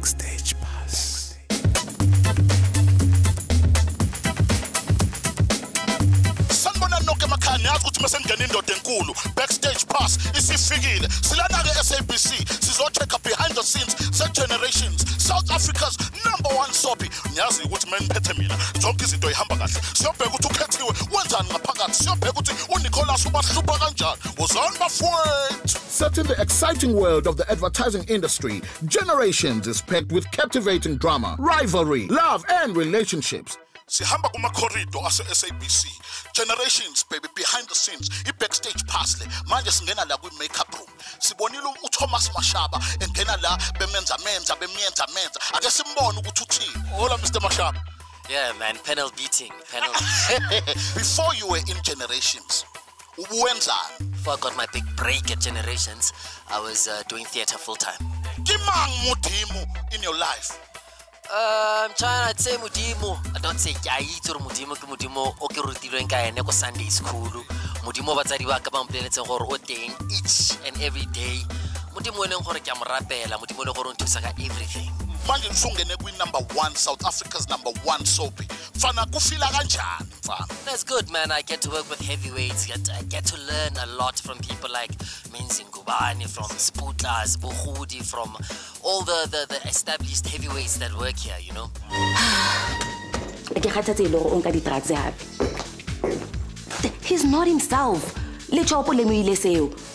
Backstage Pass. Sanibona nonke emakhaya yazi ukuthi mesengena indoda enkulu. Backstage Pass isifikile. Silana ke SABC sizocheck behind the scenes generations. South Africa's #1 soapie. Ngiyazi ukuthi meniphethe mina zonke izinto ihamba kahle. Siyobheka ukuthi uKhethiwe wenzani ngaphakathi. Siyobheka ukuthi uNicholas ubahlupha kanjani. Wozani bafowethu. Set in the exciting world of the advertising industry, Generations is packed with captivating drama, rivalry, love and relationships. Sihamba kuma-corridor ase-SABC. Generations, baby, behind the scenes. I-Backstage Pass le. Manje singena la kwi-makeup room. Sibonile uThomas Mashaba engena la bemenza. Ake simbone ukuthi uthini. Hola, Mr. Mashaba. Yeah, man, panel beating. Panel. Before you were in Generations, ubuwenzani? Before I got my big break at Generations, I was doing theatre full-time. Kimang Mudimu in your life? I'm trying to say Mudimo. I don't say Yaito Mudimo, Mudimo, Okirutilwenka, and Neko Sunday School. Mudimo Batariwa Kabam Planets and Horror each and every day. Mudimo and Horicam Rapella, Mudimo to Saka everything. Manjin Sungene #1, South Africa's #1 soapie. Fana Kufila Ganchan. That's good, man. I get to work with heavyweights. I get to learn a lot from people like Menzin Gubani, from Sputlas, Buhudi, from all the established heavyweights that work here, you know. He's not himself.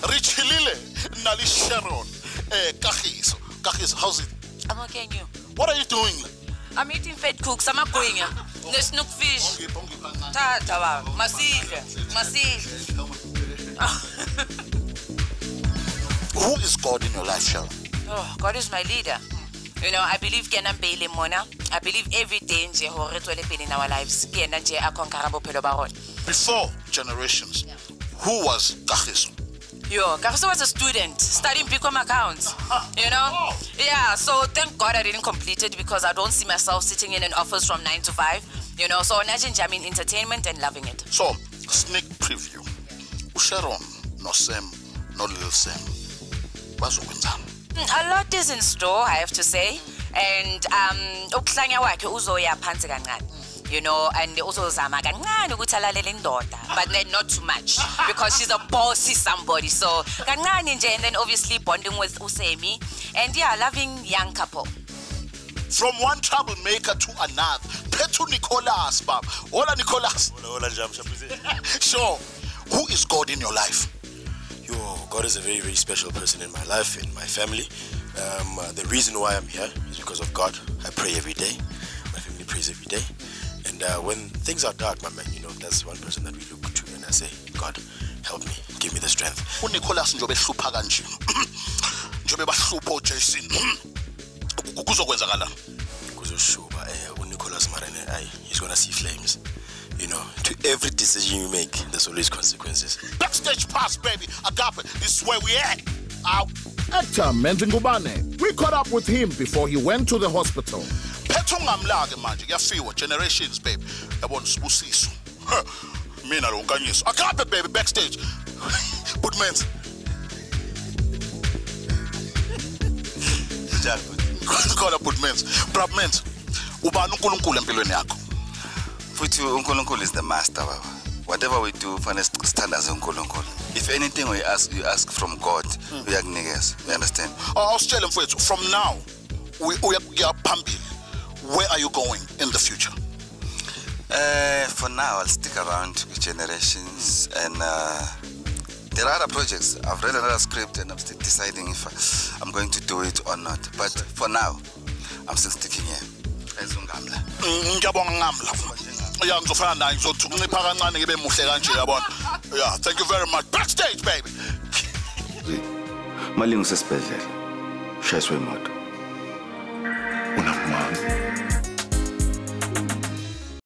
Richilile, Nali Sharon, Khethiwe, how's it? I'm okay, and you? What are you doing? I'm eating fat cooks. I'm not going. The snook fish. Tata, Masidle. Who is God in your life, Sharon? Oh, God is my leader. You know, I believe Kenan Bailey Mona. I believe every day in our lives. Before Generations, who was Khethiwe? Yo, Khethiwe was a student studying Bicom accounts, you know? Yeah, so thank God I didn't complete it because I don't see myself sitting in an office from 9 to 5, you know? So imagine I'm in entertainment and loving it. So, sneak preview. Sharon, no Sam, no little Sam. A lot is in store, I have to say. And you know, and also Zamagan, but then not too much because she's a bossy somebody. So, and then obviously bonding with Usemi, and yeah, loving young couple. From one troublemaker to another, Petu Nicholas, Bab. Hola, Nicholas. Hola, So, who is God in your life? God is a very, very special person in my life, in my family. The reason why I'm here is because of God. I pray every day. My family prays every day. And when things are dark, my man, you know, that's one person that we look to and I say, God, help me, give me the strength. Nicholas njobe hlupha kanje. Njobe bahlupha Jason. Kuzokwenzakala. Kuzoshuba uNicholas Marene, he's going to see flames. You know, to every decision you make, there's always consequences. Backstage Pass, baby. Agape, this is where we at. Out. Actor Menzin Gubane. We caught up with him before he went to the hospital. Petungamlage manje kuyafiwa Generations, baby. Yabona sibusiso. Mina lo nkanyiso. Agape, baby, backstage. But men. Call up put men. Prop men. Ubani uNkulunkulu empilweni yakho. Futhi uNkulunkulu is the master, baba. Whatever we do, fanele stand as uNkulunkulu. If anything we ask, you ask from God. Uyakunikeza. You understand? Awusitshele mfowethu, from now uyakuya phambili. Where are you going in the future? For now, I'll stick around with Generations, and there are other projects. I've read another script, and I'm still deciding if I'm going to do it or not. But for now, I'm still sticking here. Yeah, thank you very much. Backstage, baby. Malingu sesibhedlela. Shayiswe imoto.